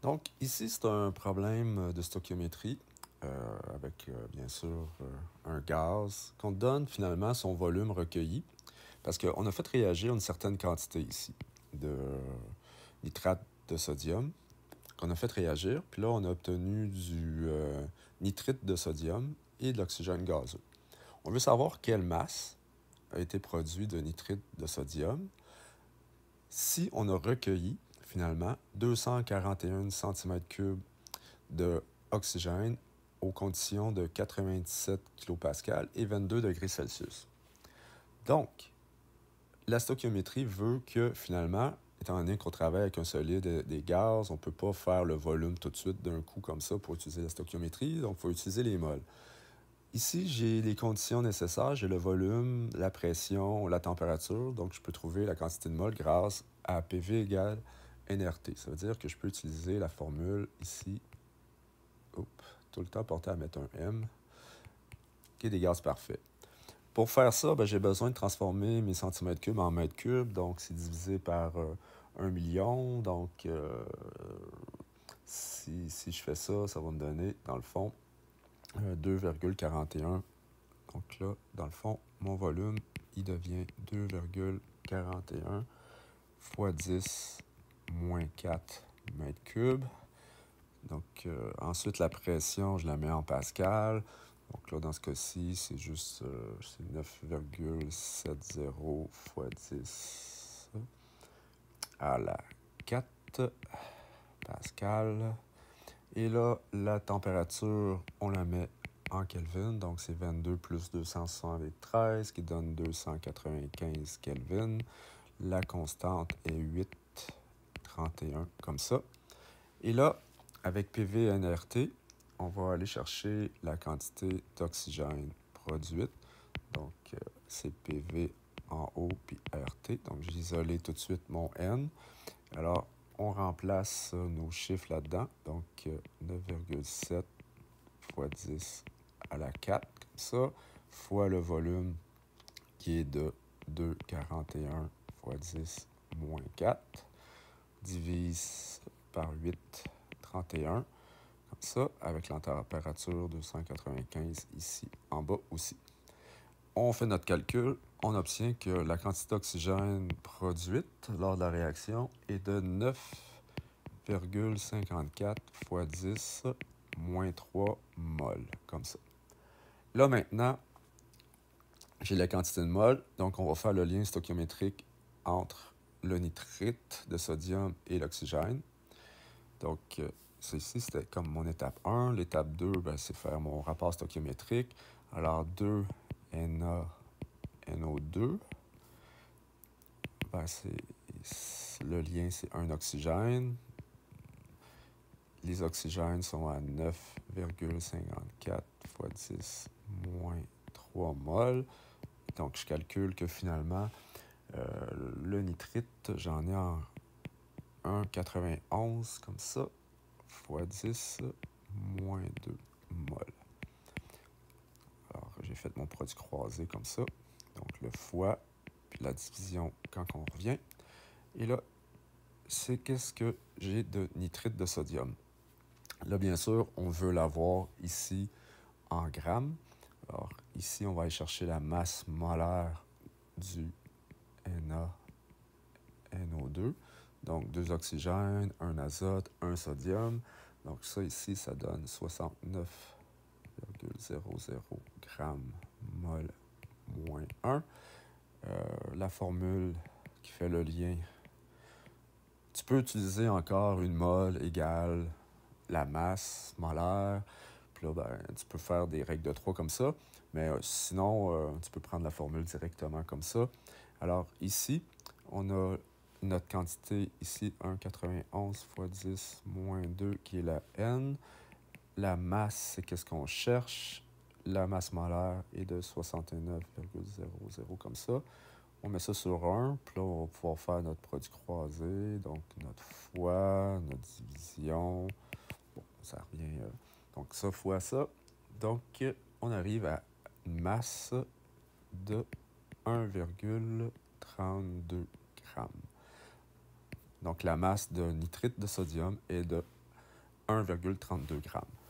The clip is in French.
Donc, ici, c'est un problème de stoichiométrie avec, bien sûr, un gaz qu'on donne finalement son volume recueilli parce qu'on a fait réagir une certaine quantité ici de nitrate de sodium qu'on a fait réagir. Puis là, on a obtenu du nitrite de sodium et de l'oxygène gazeux. On veut savoir quelle masse a été produite de nitrite de sodium si on a recueilli finalement 241 cm3 d'oxygène aux conditions de 97 kPa et 22 degrés Celsius. Donc, la stoichiométrie veut que finalement, étant donné qu'on travaille avec un solide et des gaz, on ne peut pas faire le volume tout de suite d'un coup comme ça pour utiliser la stoichiométrie, donc il faut utiliser les moles. Ici, j'ai les conditions nécessaires, j'ai le volume, la pression, la température, donc je peux trouver la quantité de moles grâce à PV égale nRT. Ça veut dire que je peux utiliser la formule ici, tout le temps porté à mettre un M, qui est des gaz parfaits. Pour faire ça, j'ai besoin de transformer mes centimètres cubes en mètres cubes, donc c'est divisé par 1 million, donc si je fais ça, ça va me donner, dans le fond, 2,41. Donc là, dans le fond, mon volume, il devient 2,41 fois 10 moins 4 mètres cubes. Donc, ensuite, la pression, je la mets en pascal. Donc là, dans ce cas-ci, c'est juste 9,70 fois 10 à la 4 pascal. Et là, la température, on la met en Kelvin. Donc, c'est 22 plus 273 qui donne 295 Kelvin. La constante est 8,31 comme ça. Et là, avec PV-nRT, on va aller chercher la quantité d'oxygène produite. Donc, c'est PV en haut puis RT. Donc, j'ai isolé tout de suite mon N. Alors, on remplace nos chiffres là-dedans. Donc, 9,7 fois 10 à la 4, comme ça, fois le volume qui est de 2,41 fois 10 moins 4, divise par 8,31, comme ça, avec la température 295 ici en bas aussi. On fait notre calcul, on obtient que la quantité d'oxygène produite lors de la réaction est de 9,54 fois 10 moins 3 moles, comme ça. Là maintenant, j'ai la quantité de moles, donc on va faire le lien stoichiométrique entre le nitrite de sodium et l'oxygène. Donc, ceci, c'était comme mon étape 1. L'étape 2, c'est faire mon rapport stoichiométrique. Alors, 2 NaNO2, le lien, c'est un oxygène. Les oxygènes sont à 9,54 fois 10 moins 3 moles. Donc, je calcule que finalement, le nitrite, j'en ai en 1,91 comme ça, fois 10 moins 2 moles. Alors, j'ai fait mon produit croisé comme ça. Donc, le fois, puis la division quand on revient. Et là, c'est qu'est-ce que j'ai de nitrite de sodium. Là, bien sûr, on veut l'avoir ici en grammes. Alors, ici, on va aller chercher la masse molaire du NaNO2. Donc, 2 oxygènes, 1 azote, 1 sodium. Donc, ça ici, ça donne 69,00 grammes mol moins 1. La formule qui fait le lien. Tu peux utiliser encore une mole égale la masse molaire. Puis là, tu peux faire des règles de 3 comme ça. Mais sinon, tu peux prendre la formule directement comme ça. Alors ici, on a notre quantité ici, 1,91 fois 10 moins 2, qui est la N. La masse, c'est qu'est-ce qu'on cherche. La masse molaire est de 69,00 comme ça. On met ça sur 1, puis là, on va pouvoir faire notre produit croisé, donc notre fois, notre division. Bon, ça revient. Donc, ça fois ça. Donc, on arrive à une masse de 1,32 grammes. Donc, la masse de nitrite de sodium est de 1,32 grammes.